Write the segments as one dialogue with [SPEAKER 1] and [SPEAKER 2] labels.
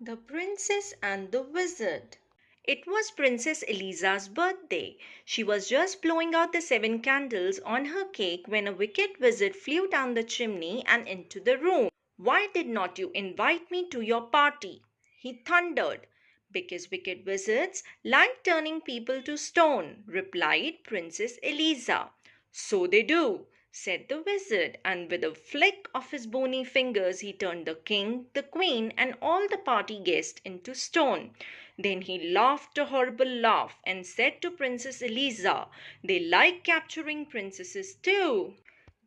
[SPEAKER 1] The Princess and the Wizard. It was Princess Eliza's birthday. She was just blowing out the 7 candles on her cake when a wicked wizard flew down the chimney and into the room. "Why did not you invite me to your party?" he thundered. "Because wicked wizards like turning people to stone," replied Princess Eliza. "So they do," said the wizard, and with a flick of his bony fingers he turned the king, the queen, and all the party guests into stone. Then he laughed a horrible laugh and said to Princess Eliza, "They like capturing princesses too."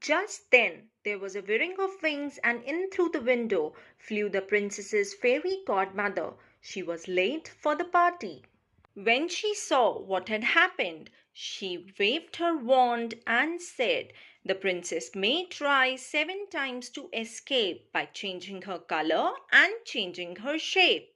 [SPEAKER 1] Just then there was a whirring of wings, and in through the window flew the princess's fairy godmother. She was late for the party. When she saw what had happened, she waved her wand and said, "The princess may try 7 times to escape by changing her color and changing her shape."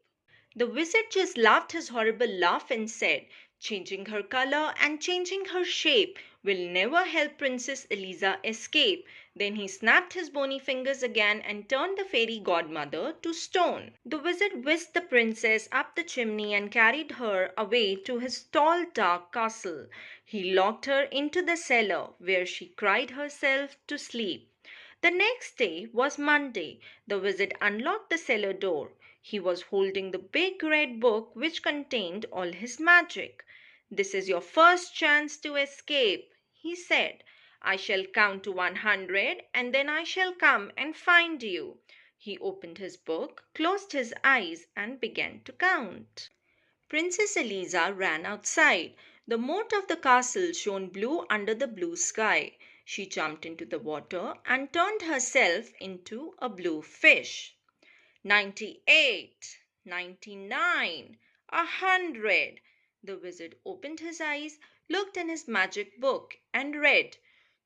[SPEAKER 1] The wizard just laughed his horrible laugh and said, "Changing her color and changing her shape will never help Princess Eliza escape." Then he snapped his bony fingers again and turned the fairy godmother to stone. The wizard whisked the princess up the chimney and carried her away to his tall, dark castle. He locked her into the cellar, where she cried herself to sleep. The next day was Monday. The wizard unlocked the cellar door. He was holding the big red book which contained all his magic. "This is your first chance to escape," he said. "I shall count to 100 and then I shall come and find you." He opened his book, closed his eyes, and began to count. Princess Eliza ran outside. The moat of the castle shone blue under the blue sky. She jumped into the water and turned herself into a blue fish. 98, 99, 100. The wizard opened his eyes, looked in his magic book, and read,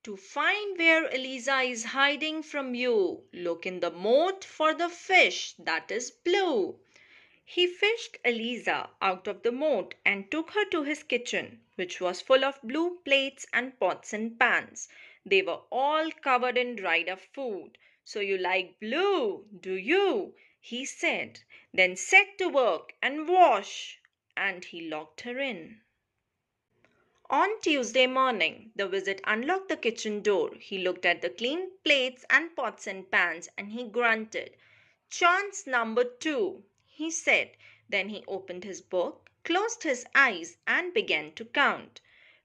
[SPEAKER 1] "To find where Eliza is hiding from you, look in the moat for the fish that is blue." He fished Eliza out of the moat and took her to his kitchen, which was full of blue plates and pots and pans. They were all covered in dried up food. "So you like blue, do you?" he said. "Then set to work and wash." And he locked her in. On Tuesday morning, the wizard unlocked the kitchen door. He looked at the clean plates and pots and pans and he grunted. "Chance number 2," he said. Then he opened his book, closed his eyes, and began to count.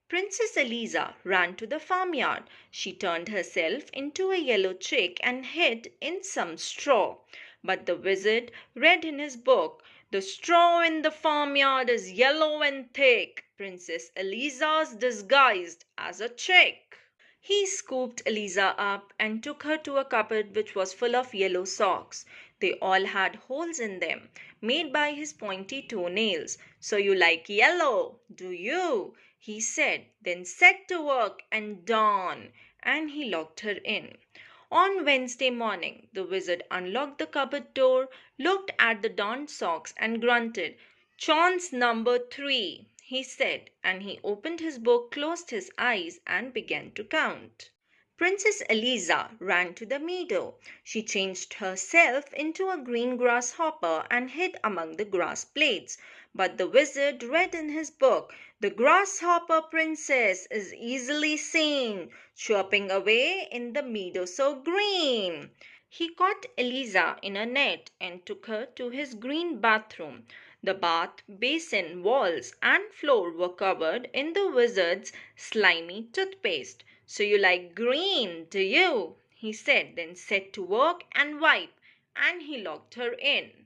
[SPEAKER 1] Princess Eliza ran to the farmyard. She turned herself into a yellow chick and hid in some straw. But the wizard read in his book, "The straw in the farmyard is yellow and thick. Princess Eliza's disguised as a chick." He scooped Eliza up and took her to a cupboard which was full of yellow socks. They all had holes in them, made by his pointy toenails. "So you like yellow, do you?" he said. "Then set to work and darn." And he locked her in. On Wednesday morning, the wizard unlocked the cupboard door, looked at the darned socks, and grunted. "Chance number 3," he said, and he opened his book, closed his eyes, and began to count. Princess Eliza ran to the meadow. She changed herself into a green grasshopper and hid among the grass blades. But the wizard read in his book, "The grasshopper princess is easily seen, chirping away in the meadow so green." He caught Eliza in a net and took her to his green bathroom. The bath, basin, walls, and floor were covered in the wizard's slimy toothpaste. "So you like green, do you?" he said, then set to work and wipe, and he locked her in.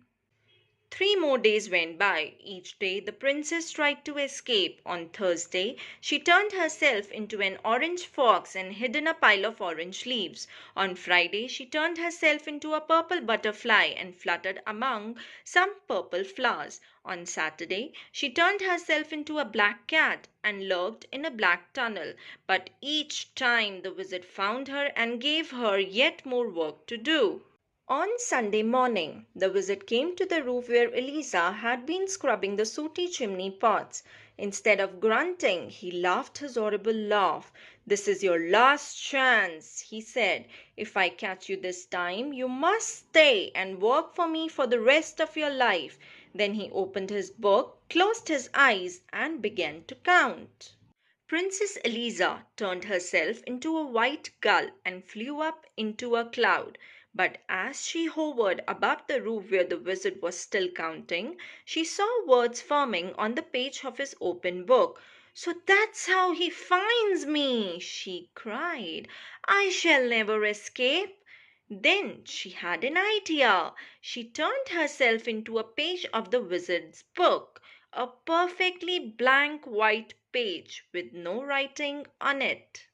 [SPEAKER 1] 3 more days went by. Each day the princess tried to escape. On Thursday, she turned herself into an orange fox and hid in a pile of orange leaves. On Friday, she turned herself into a purple butterfly and fluttered among some purple flowers. On Saturday, she turned herself into a black cat and lurked in a black tunnel. But each time the wizard found her and gave her yet more work to do. On Sunday morning, the wizard came to the roof where Eliza had been scrubbing the sooty chimney pots. Instead of grunting, he laughed his horrible laugh. "This is your last chance," he said. "If I catch you this time, you must stay and work for me for the rest of your life." Then he opened his book, closed his eyes, and began to count. Princess Eliza turned herself into a white gull and flew up into a cloud. But as she hovered above the roof where the wizard was still counting, she saw words forming on the page of his open book. "So that's how he finds me!" she cried. "I shall never escape." Then she had an idea. She turned herself into a page of the wizard's book, a perfectly blank white page with no writing on it.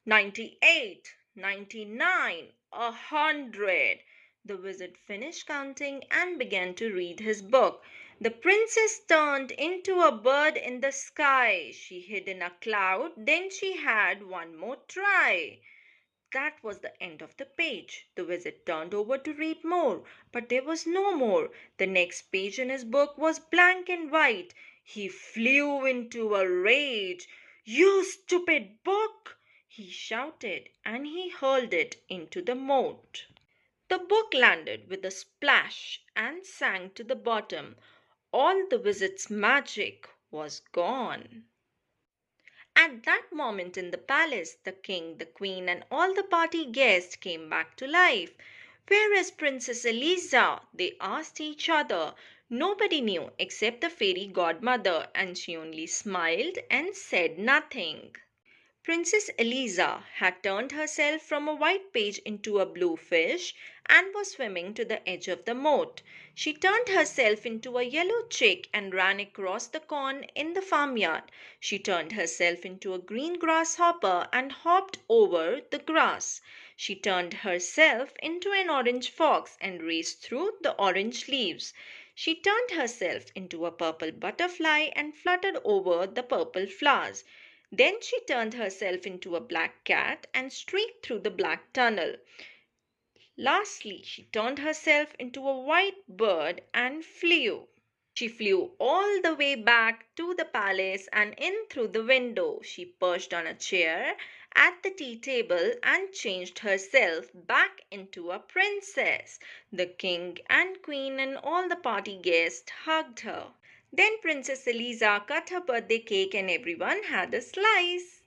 [SPEAKER 1] 98, 99, 100. The wizard finished counting and began to read his book. The princess turned into a bird in the sky. She hid in a cloud. Then she had one more try. That was the end of the page. The wizard turned over to read more, but there was no more. The next page in his book was blank and white. He flew into a rage. "You stupid book!" he shouted, and he hurled it into the moat. The book landed with a splash and sank to the bottom. All the wizard's magic was gone. At that moment in the palace, the king, the queen, and all the party guests came back to life. "Where is Princess Eliza?" they asked each other. Nobody knew except the fairy godmother, and she only smiled and said nothing. Princess Eliza had turned herself from a white page into a blue fish and was swimming to the edge of the moat. She turned herself into a yellow chick and ran across the corn in the farmyard. She turned herself into a green grasshopper and hopped over the grass. She turned herself into an orange fox and raced through the orange leaves. She turned herself into a purple butterfly and fluttered over the purple flowers. Then she turned herself into a black cat and streaked through the black tunnel. Lastly, she turned herself into a white bird and flew. She flew all the way back to the palace and in through the window. She perched on a chair at the tea table and changed herself back into a princess. The king and queen and all the party guests hugged her. Then Princess Eliza cut her birthday cake and everyone had a slice.